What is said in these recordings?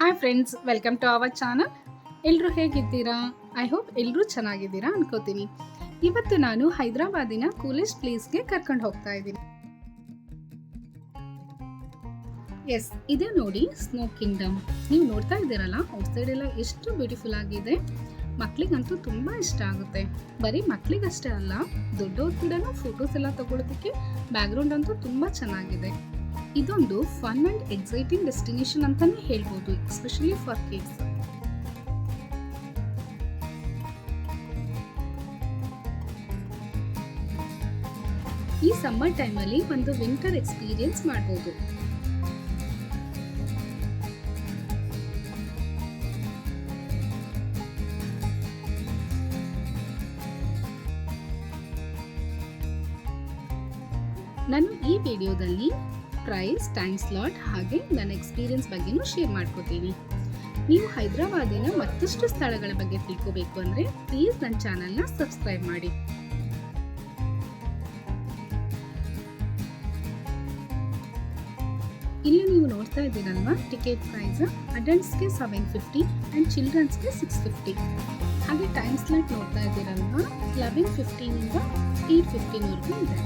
Hi friends, welcome to our channel. ಎಲ್ಲರೂ ಹೇಗಿದ್ದೀರಾ? I hope ಎಲ್ಲರೂ ಚೆನ್ನಾಗಿದ್ದೀರಾ ಅನ್ಕೋತೀನಿ. ಇವತ್ತು ನಾನು ಹೈದರಾಬಾದಿನ ಕೂಲೆಸ್ಟ್ ಪ್ಲೇಸ್ಗೆ ಕರ್ಕೊಂಡು ಹೋಗ್ತಾ ಇದ್ದೀನಿ. ಎಸ್, ಇದೆ ನೋಡಿ ಸ್ನೋ ಕಿಂಗ್ಡಮ್. ನೀವು ನೋಡ್ತಾ ಇದ್ದೀರಲ್ಲ, ಔಟ್ಸೈಡ್ ಎಲ್ಲ ಎಷ್ಟು ಬ್ಯೂಟಿಫುಲ್ ಆಗಿದೆ. ಮಕ್ಕಳಿಗಂತೂ ತುಂಬ ಇಷ್ಟ ಆಗುತ್ತೆ. ಬರೀ ಮಕ್ಕಳಿಗಷ್ಟೇ ಅಲ್ಲ, ದೊಡ್ಡವ್ರ ಕೂಡನೂ ಫೋಟೋಸ್ ಎಲ್ಲ ತಗೊಳ್ಳೋದಕ್ಕೆ ಬ್ಯಾಕ್ಗ್ರೌಂಡ್ ಅಂತೂ ತುಂಬ ಚೆನ್ನಾಗಿದೆ. ಇದೊಂದು ಫನ್ ಅಂಡ್ ಎಕ್ಸೈಟಿಂಗ್ ಡೆಸ್ಟಿನೇಷನ್ ಅಂತಾನೆ ಹೇಳ್ಬೋದು, ಎಸ್ಪೆಷಲಿ ಫಾರ್ ಕಿಡ್ಸ್. ಈ ಸಮ್ಮರ್ ಟೈಮಲ್ಲಿ ಒಂದು ವಿಂಟರ್ ಎಕ್ಸ್ಪೀರಿಯನ್ಸ್ ಮಾಡಬಹುದು. ನಾನು ಈ ವಿಡಿಯೋದಲ್ಲಿ ಪ್ರೈಸ್, ಟೈಮ್ ಸ್ಲಾಟ್ ಹಾಗೆ ನನ್ನ ಎಕ್ಸ್ಪೀರಿಯನ್ಸ್ ಬಗ್ಗೆನೂ ಶೇರ್ ಮಾಡ್ಕೋತೀನಿ. ನೀವು ಹೈದರಾಬಾದಿನ ಮತ್ತಷ್ಟು ಸ್ಥಳಗಳ ಬಗ್ಗೆ ತಿಳ್ಕೋಬೇಕು ಅಂದರೆ ಪ್ಲೀಸ್ ನನ್ನ ಚಾನಲ್ನ ಸಬ್ಸ್ಕ್ರೈಬ್ ಮಾಡಿ. ಇಲ್ಲಿ ನೀವು ನೋಡ್ತಾ ಇದ್ದೀರಲ್ವಾ, ಟಿಕೆಟ್ ಪ್ರೈಸ್ ಅಡಲ್ಟ್ಸ್ಗೆ 750 ಆ್ಯಂಡ್ ಚಿಲ್ಡ್ರನ್ಸ್ಗೆ 650. ಹಾಗೆ ಟೈಮ್ ಸ್ಲಾಟ್ ನೋಡ್ತಾ ಇದ್ದೀರಲ್ವಾ, 11:15 8:15 ಇದೆ.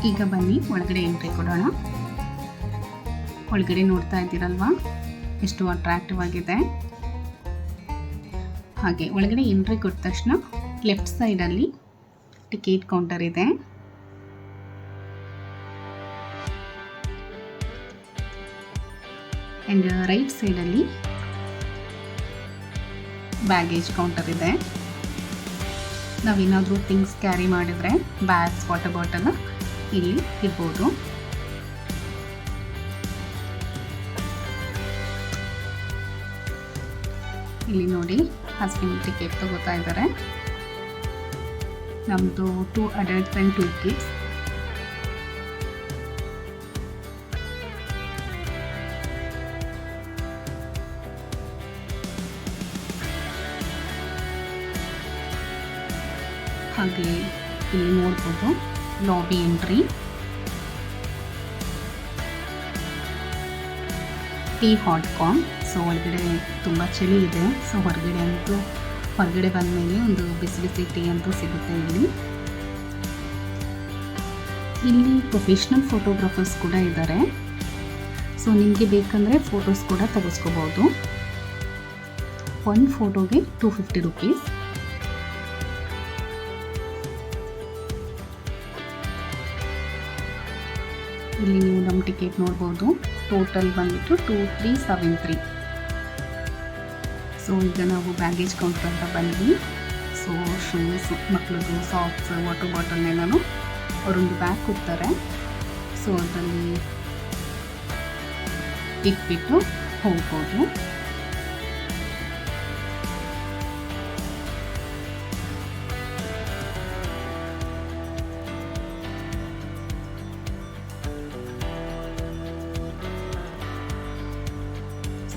ಈಗ ಬನ್ನಿ ಒಳಗಡೆ ಎಂಟ್ರಿ ಕೊಡೋಣ. ಒಳಗಡೆ ನೋಡ್ತಾ ಇದ್ದೀರಲ್ವಾ, ಎಷ್ಟು ಅಟ್ರಾಕ್ಟಿವ್ ಆಗಿದೆ. ಹಾಗೆ ಒಳಗಡೆ ಎಂಟ್ರಿ ಕೊಟ್ಟ ತಕ್ಷಣ ಲೆಫ್ಟ್ ಸೈಡಲ್ಲಿ ಟಿಕೆಟ್ ಕೌಂಟರ್ ಇದೆ. ಆ್ಯಂಡ್ ರೈಟ್ ಸೈಡಲ್ಲಿ ಬ್ಯಾಗೇಜ್ ಕೌಂಟರ್ ಇದೆ. ನಾವೇನಾದರೂ ಥಿಂಗ್ಸ್ ಕ್ಯಾರಿ ಮಾಡಿದರೆ ಬ್ಯಾಗ್ಸ್, ವಾಟರ್ ಬಾಟಲ್ ಇಲ್ಲಿ ಇರ್ಬೋದು. ಇಲ್ಲಿ ನೋಡಿ, ಹಸ್ಬೆಂಡ್ ಟಿಕೆಟ್ ತಗೋತಾ ಇದ್ದಾರೆ. ನಮ್ಮದು 2 adults and 2 kids. ಹಾಗೆ ಇಲ್ಲಿ ನೋಡ್ಬೋದು lobby entry. Tea, hot corn. So ಒಳಗಡೆ ತುಂಬ ಚಳಿ ಇದೆ. ಸೊ ಹೊರಗಡೆ ಬಂದಮೇಲೆ ಒಂದು ಬಿಸಿ ಬಿಸಿ ಟೀ ಅಂತೂ ಸಿಗುತ್ತೆ ಇಲ್ಲಿ ಪ್ರೊಫೆಷ್ನಲ್ ಫೋಟೋಗ್ರಾಫರ್ಸ್ ಕೂಡ ಇದ್ದಾರೆ. ಸೊ ನಿಮಗೆ ಬೇಕಂದರೆ ಫೋಟೋಸ್ ಕೂಡ ತೆಗೆಸ್ಕೋಬೋದು. ಒಂದು ಫೋಟೋಗೆ 250 rupees. ಇಲ್ಲಿ ನೀವು ನಮ್ಮ ಟಿಕೆಟ್ ನೋಡ್ಬೋದು. ಟೋಟಲ್ ಬಂದ್ಬಿಟ್ಟು 2373. ಸೊ ಈಗ ನಾವು ಬ್ಯಾಗೇಜ್ ಕೌಂಟರ್ ಅಂತ ಬಂದ್ವಿ. ಸೊ ಶೂಸ್, ಮಕ್ಕಳದು ಸಾಕ್ಸ್, ವಾಟರ್ ಬಾಟಲ್ನೆಲ್ಲನೂ ಅವರೊಂದು ಬ್ಯಾಗ್ ಕೊಡ್ತಾರೆ. ಸೊ ಅದರಲ್ಲಿ ಇಟ್ಬಿಟ್ಟು ಹೋಗ್ಬೋದು.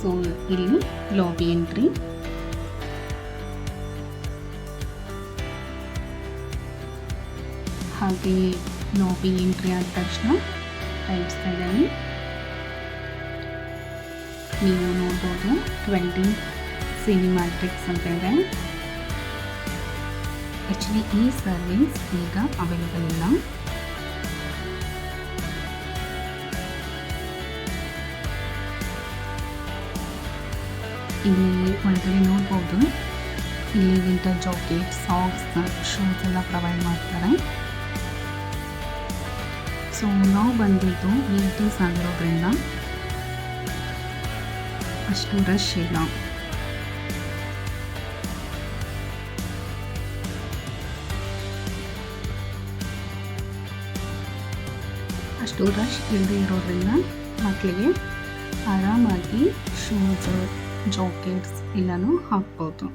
ಸೊ ಇಲ್ಲಿ ಲಾಬಿ ಎಂಟ್ರಿ. ಹಾಗೆ ಲಾಬಿ ಎಂಟ್ರಿ ಆದ ತಕ್ಷಣ ರೈಟ್ ಸೈಡಲ್ಲಿ ನೀವು ನೋಡ್ಬೋದು 20 ಸಿನಿಮ್ಯಾಟ್ರಿಕ್ಸ್ ಅಂತ ಇದೆ. ಆ್ಯಕ್ಚುಲಿ ಈ ಸರ್ವಿಸ್ ಈಗ ಅವೈಲೇಬಲ್ ಇಲ್ಲ. ಇಲ್ಲಿ ಒಳಗಡೆ ನೋಡ್ಬೋದು, ಇಲ್ಲಿ ವಿಂಟರ್ ಜಾಕೆಟ್, ಸಾಕ್ಸ್, ಶೂಸ್ ಎಲ್ಲ ಪ್ರೊವೈಡ್ ಮಾಡ್ತಾರೆ. ಸೊ ನಾವು ಬಂದಿದ್ದು ವೀಕ್ಡೇಸ್ ಆಗಿರೋದ್ರಿಂದ ಅಷ್ಟು ರಶ್ ಇಲ್ಲ. ಅಷ್ಟು ರಶ್ ಇಲ್ಲದೆ ಇರೋದ್ರಿಂದ ಮಕ್ಕಳಿಗೆ ಆರಾಮಾಗಿ ಶೂಸ್, ಜಾಕೆಟ್ಸ್ ಎಲ್ಲನೂ ಹಾಕ್ಬೋದು.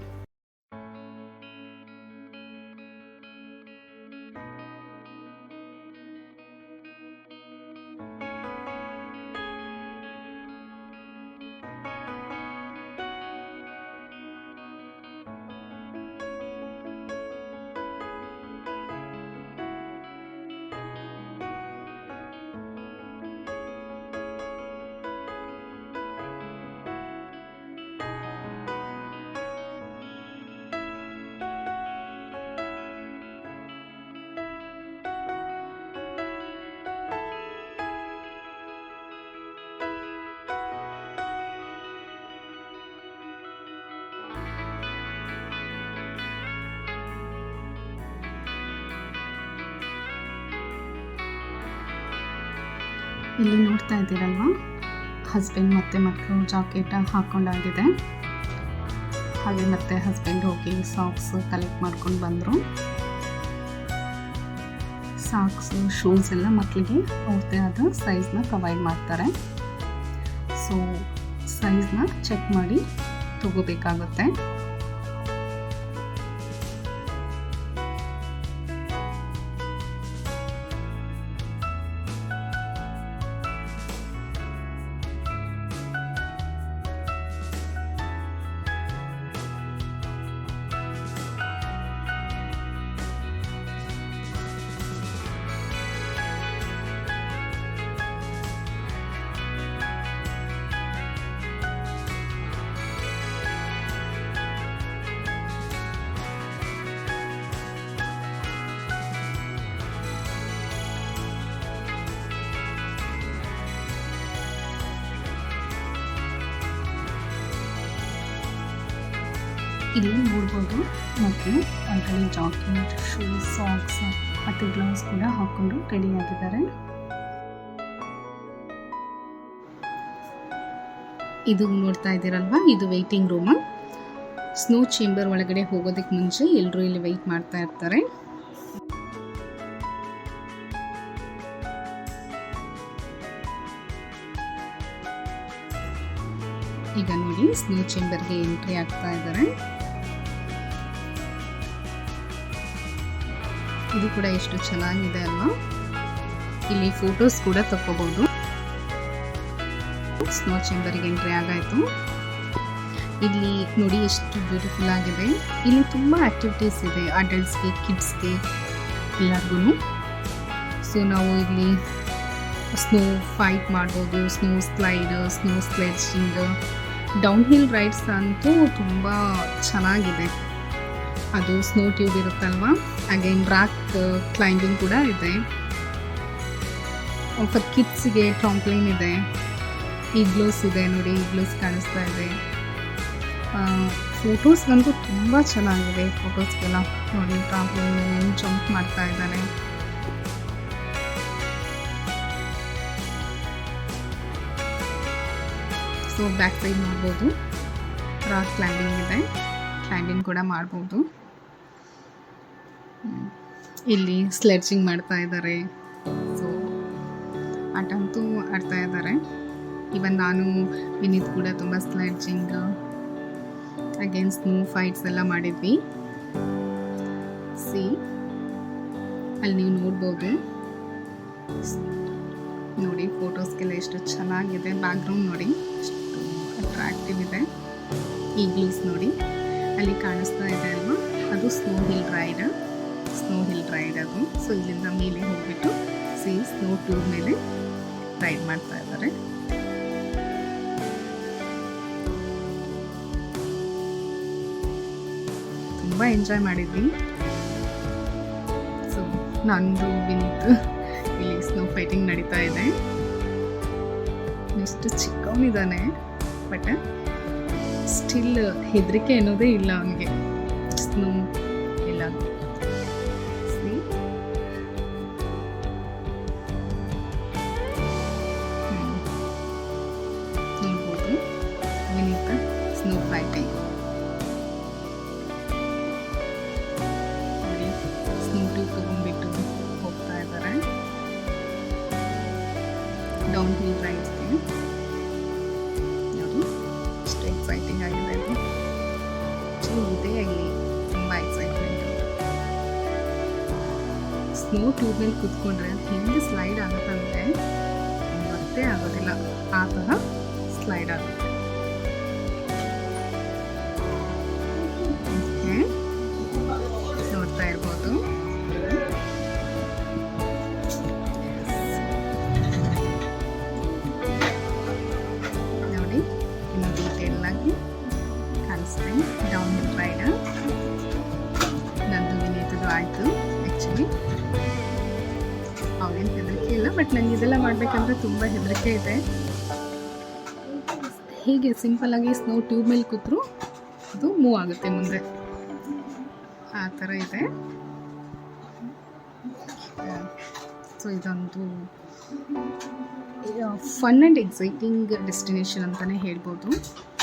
ಇಲ್ಲಿ ನೋಡ್ತಾ ಇದ್ದೀರಲ್ವಾ, ಹಸ್ಬೆಂಡ್ ಮತ್ತು ಮಕ್ಕಳು ಜಾಕೆಟ್ ಹಾಕ್ಕೊಂಡಾಗಿದೆ. ಹಾಗೆ ಮತ್ತೆ ಹಸ್ಬೆಂಡ್ ಹೋಗಿ ಸಾಕ್ಸ್ ಕಲೆಕ್ಟ್ ಮಾಡ್ಕೊಂಡು ಬಂದರು. ಸಾಕ್ಸು, ಶೂಸ್ ಎಲ್ಲ ಮಕ್ಕಳಿಗೆ ಅವ್ರದ್ದೇ ಆದ ಸೈಜ್ನ ಪ್ರೊವೈಡ್ ಮಾಡ್ತಾರೆ. ಸೊ ಸೈಜ್ನ ಚೆಕ್ ಮಾಡಿ ತಗೋಬೇಕಾಗುತ್ತೆ. ಇಲ್ಲಿ ನೋಡ್ಬೋದು, ಮತ್ತು ಅದರಲ್ಲಿ ಜಾಕೆಟ್, ಶೂಸ್, ಸಾಕ್ಸ್ ಮತ್ತು ಗ್ಲೌಸ್ ಕೂಡ ಹಾಕ್ಕೊಂಡು ರೆಡಿಯಾಗಿದ್ದಾರೆ. ಇದು ನೋಡ್ತಾ ಇದ್ದೀರಲ್ವಾ, ಇದು ವೆಯ್ಟಿಂಗ್ ರೂಮ್. ಸ್ನೋ ಚೇಂಬರ್ ಒಳಗಡೆ ಹೋಗೋದಕ್ಕೆ ಮುಂಚೆ ಎಲ್ಲರೂ ಇಲ್ಲಿ ವೆಯ್ಟ್ ಮಾಡ್ತಾ ಇರ್ತಾರೆ. ಈಗ ನೋಡಿ, ಸ್ನೋ ಚೇಂಬರ್ಗೆ ಎಂಟ್ರಿ ಆಗ್ತಾ ಇದ್ದಾರೆ. ಇದು ಕೂಡ ಎಷ್ಟು ಚೆನ್ನಾಗಿದೆ ಅಲ್ವಾ. ಇಲ್ಲಿ ಫೋಟೋಸ್ ಕೂಡ ತಗೋಬಹುದು. ಸ್ನೋ ಚೇಂಬರ್ಗೆ ಎಂಟ್ರಿ ಆಗಾಯ್ತು. ಇಲ್ಲಿ ನೋಡಿ ಎಷ್ಟು ಬ್ಯೂಟಿಫುಲ್ ಆಗಿದೆ. ಇಲ್ಲಿ ತುಂಬ ಆಕ್ಟಿವಿಟೀಸ್ ಇದೆ, ಅಡಲ್ಟ್ಸ್ಗೆ, ಕಿಡ್ಸ್ಗೆ, ಎಲ್ಲರಿಗೂ. ಸೊ ನಾವು ಇಲ್ಲಿ ಸ್ನೋ ಫೈಟ್ ಮಾಡ್ಬೋದು, snow slide, snow sledging, down hill rides ಅಂತೂ ತುಂಬ ಚೆನ್ನಾಗಿದೆ. ಅದು ಸ್ನೋ ಟ್ಯೂಬ್ ಇರುತ್ತಲ್ವ, ಅಗೇನ್ ರಾಕ್ ಕ್ಲೈಂಬಿಂಗ್ ಕೂಡ ಇದೆ. ಫಾರ್ ಕಿಡ್ಸ್ಗೆ ಟ್ರಾಂಪ್ಲಿನ್ ಇದೆ, ಈಗ್ಲೂಸ್ ಇದೆ ನೋಡಿ, ಈಗ್ಲೂಸ್ ಕಾಣಿಸ್ತಾ ಇದೆ. ಫೋಟೋಸ್ಗಂತೂ ತುಂಬ ಚೆನ್ನಾಗಿದೆ. ಫೋಟೋಸ್ಗೆಲ್ಲ ನೋಡಿ, ಟ್ರಾಂಪ್ಲಿನ್ ಮೇಲೆ ಜಂಪ್ ಮಾಡ್ತಾ ಇದ್ದಾನೆ. ಸೊ ಬ್ಯಾಕ್ ಸೈಡ್ ನೋಡ್ಬೋದು, ರಾಕ್ ಕ್ಲೈಂಬಿಂಗ್ ಇದೆ, ಕ್ಲೈಂಬಿಂಗ್ ಕೂಡ ಮಾಡ್ಬೋದು. ಇಲ್ಲಿ ಸ್ಲೆಡ್ಜಿಂಗ್ ಮಾಡ್ತಾ ಇದ್ದಾರೆ. ಸೊ ಆಟ ಅಂತೂ ಆಡ್ತಾ ಇದ್ದಾರೆ. ಇವನ್ ನಾನು, ವಿನೀತ್ ಕೂಡ ತುಂಬ ಸ್ಲೆಡ್ಜಿಂಗ್, ಅಗೇನ್ ಸ್ನೋ ಫೈಟ್ಸ್ ಎಲ್ಲ ಮಾಡಿದ್ವಿ. ಸಿ ಅಲ್ಲಿ ನೀವು ನೋಡ್ಬೋದು ನೋಡಿ, ಫೋಟೋಸ್ಗೆಲ್ಲ ಎಷ್ಟು ಚೆನ್ನಾಗಿದೆ. ಬ್ಯಾಕ್ಗ್ರೌಂಡ್ ನೋಡಿ ಎಷ್ಟು ಅಟ್ರಾಕ್ಟಿವ್ ಇದೆ. ಈಗ್ಲೂಸ್ ನೋಡಿ ಅಲ್ಲಿ ಕಾಣಿಸ್ತಾ ಇದೆ ಅಲ್ವಾ, ಅದು ಸ್ನೋ ಹಿಲ್ ರೈಡ್ ಅದು. ಸೊ ಇಲ್ಲಿಂದ ಮೇಲೆ ಹೋಗ್ಬಿಟ್ಟು ಸ್ನೋ ಟ್ಯೂಬ್ ಮೇಲೆ ರೈಡ್ ಮಾಡ್ತಾ ಇದ್ದಾರೆ. ತುಂಬ ಎಂಜಾಯ್ ಮಾಡಿದ್ವಿ. ಸೊ ನಂದು, ವಿನೀತ್ ಇಲ್ಲಿ ಸ್ನೋ ಫೈಟಿಂಗ್ ನಡೀತಾ ಇದೆ. ಎಷ್ಟು ಚಿಕ್ಕವನಿದ್ದಾನೆ, ಬಟ್ ಸ್ಟಿಲ್ ಹೆದರಿಕೆ ಅನ್ನೋದೇ ಇಲ್ಲ ಅವನಿಗೆ. ಸ್ನೋ ಇಲ್ಲ ನೋಡ್ಬೋದು, ವಿನೀತ್ ಸ್ನೋ ಫೈಟಿಂಗ್ ನೋಡಿ, ಸ್ನೋ ಟ್ಯೂಬ್ ತಗೊಂಡ್ಬಿಟ್ಟು ಹೋಗ್ತಾ ಇದ್ದಾರೆ ಡೌನ್ ಹಿಲ್ ರೈಡ್ಸ್ಗೆ. ನೋಡಿ ಎಷ್ಟು ಎಕ್ಸೈಟಿಂಗ್ ಆಗಿದೆ ಅದು. ಇದೆ ಇಲ್ಲಿ ತುಂಬ ಎಕ್ಸೈಟ್ಮೆಂಟ್. ಸ್ನೋ ಟ್ಯೂಬ್ ಮೇಲೆ ಕೂತ್ಕೊಂಡ್ರೆ ಹೆಂಗೆ ಸ್ಲೈಡ್ ಆಗುತ್ತಂದರೆ ಗೊತ್ತೇ ಆಗೋದಿಲ್ಲ, ಆ ಥರ ಸ್ಲೈಡ್ ಆಗುತ್ತೆ. ನೋಡ್ತಾ ಇರ್ಬೋದು. ನೋಡಿ ಇನ್ನು ಡೀಟೇಲ್ ಆಗಿ ಕಾಣಿಸ್ತೀನಿ. ಡೌನ್ ಹಿಲ್ ರೈಡ್ ನಂದು, ವಿನೀತದು ಆಯಿತು. ಆ್ಯಕ್ಚುಲಿ ಅವನೇನು ಹೆದರಿಕೆ ಇಲ್ಲ, ಬಟ್ ನನಗೆ ಇದೆಲ್ಲ ಮಾಡಬೇಕಂದ್ರೆ ತುಂಬ ಹೆದರಿಕೆ ಇದೆ. ಹೀಗೆ ಸಿಂಪಲ್ಲಾಗಿ ಸ್ನೋ ಟ್ಯೂಬ್ ಮೇಲೆ ಕೂತ್ರು ಅದು ಮೂವ್ ಆಗುತ್ತೆ ಮುಂದೆ, ಆ ಥರ ಇದೆ. ಸೊ ಇದಂತೂ ಫನ್ ಆ್ಯಂಡ್ ಎಕ್ಸೈಟಿಂಗ್ ಡೆಸ್ಟಿನೇಷನ್ ಅಂತಲೇ ಹೇಳ್ಬೋದು.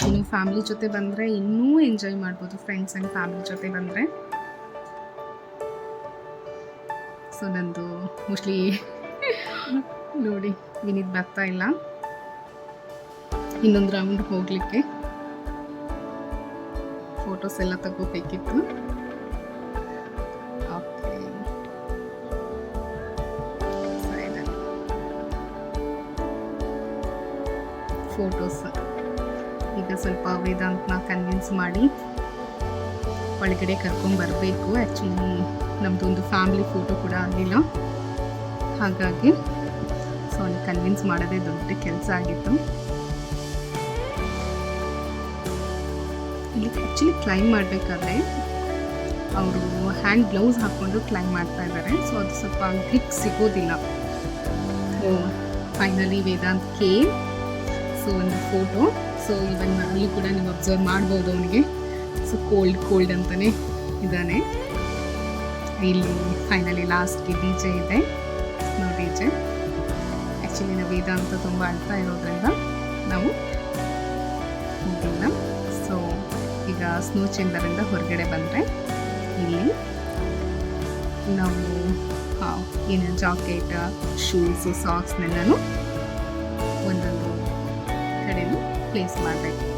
ಇನ್ನು ಫ್ಯಾಮಿಲಿ ಜೊತೆ ಬಂದರೆ ಇನ್ನೂ ಎಂಜಾಯ್ ಮಾಡ್ಬೋದು, ಫ್ರೆಂಡ್ಸ್ ಆ್ಯಂಡ್ ಫ್ಯಾಮಿಲಿ ಜೊತೆ ಬಂದರೆ. ಸೊ ನಂದು ಮೋಸ್ಟ್ಲಿ ನೋಡಿ ವಿನೀತ್ ಬರ್ತಾ ಇಲ್ಲ, ಇನ್ನೊಂದು ರೌಂಡ್ ಹೋಗಲಿಕ್ಕೆ. ಫೋಟೋಸ್ ಎಲ್ಲ ತಗೋಬೇಕಿತ್ತು. ಓಕೆ, ಫೋಟೋಸ್ ಈಗ ಸ್ವಲ್ಪ ವೇದಾಂತನ ಕನ್ವಿನ್ಸ್ ಮಾಡಿ ಒಳಗಡೆ ಕರ್ಕೊಂಬರಬೇಕು. ಆ್ಯಕ್ಚುಲಿ ನಮ್ಮದೊಂದು ಫ್ಯಾಮಿಲಿ ಫೋಟೋ ಕೂಡ ಆಗಿಲ್ಲ, ಹಾಗಾಗಿ ಸೊ ಅವ್ನಿಗೆ ಕನ್ವಿನ್ಸ್ ಮಾಡೋದೇ ದೊಡ್ಡ ಕೆಲಸ ಆಗಿತ್ತು. ಇಲ್ಲಿ ಆ್ಯಕ್ಚುಲಿ ಕ್ಲೈಮ್ ಮಾಡಬೇಕಾದ್ರೆ ಅವರು ಹ್ಯಾಂಡ್ ಗ್ಲೌಸ್ ಹಾಕ್ಕೊಂಡು ಕ್ಲೈಮ್ ಮಾಡ್ತಾ ಇದ್ದಾರೆ. ಸೊ ಅದು ಸ್ವಲ್ಪ ಗ್ರಿಪ್ ಸಿಗೋದಿಲ್ಲ. So finally Vedant came. So ಒಂದು ಫೋಟೋ. ಸೊ ಇವನ್ ಅಲ್ಲಿ ಕೂಡ ನೀವು ಅಬ್ಸರ್ವ್ ಮಾಡ್ಬೋದು ಅವನಿಗೆ. ಸೊ ಕೋಲ್ಡ್ ಅಂತಲೇ ಇದ್ದಾನೆ. ಇಲ್ಲಿ ಫೈನಲಿ ಲಾಸ್ಟ್ಗೆ ಡಿ ಜೆ ಇದೆ, ಸ್ನೋ ಡಿ ಜೆ. ಆ್ಯಕ್ಚುಲಿ ನಾವು ವೇದಾಂತ ತುಂಬ ಅಳ್ತಾ ಇರೋದ್ರಿಂದ ನಾವು ಹೋಗಿಲ್ಲ. ಸೊ ಈಗ ಸ್ನೋ ಚೇಂಬರಿಂದ ಹೊರಗಡೆ ಬಂದರೆ ಇಲ್ಲಿ ನಾವು ಏನು ಜಾಕೆಟ್, ಶೂಸು, ಸಾಕ್ಸ್ನೆಲ್ಲನೂ ಒಂದೊಂದು ಕಡೆಯೂ ಪ್ಲೇಸ್ ಮಾಡಬೇಕು.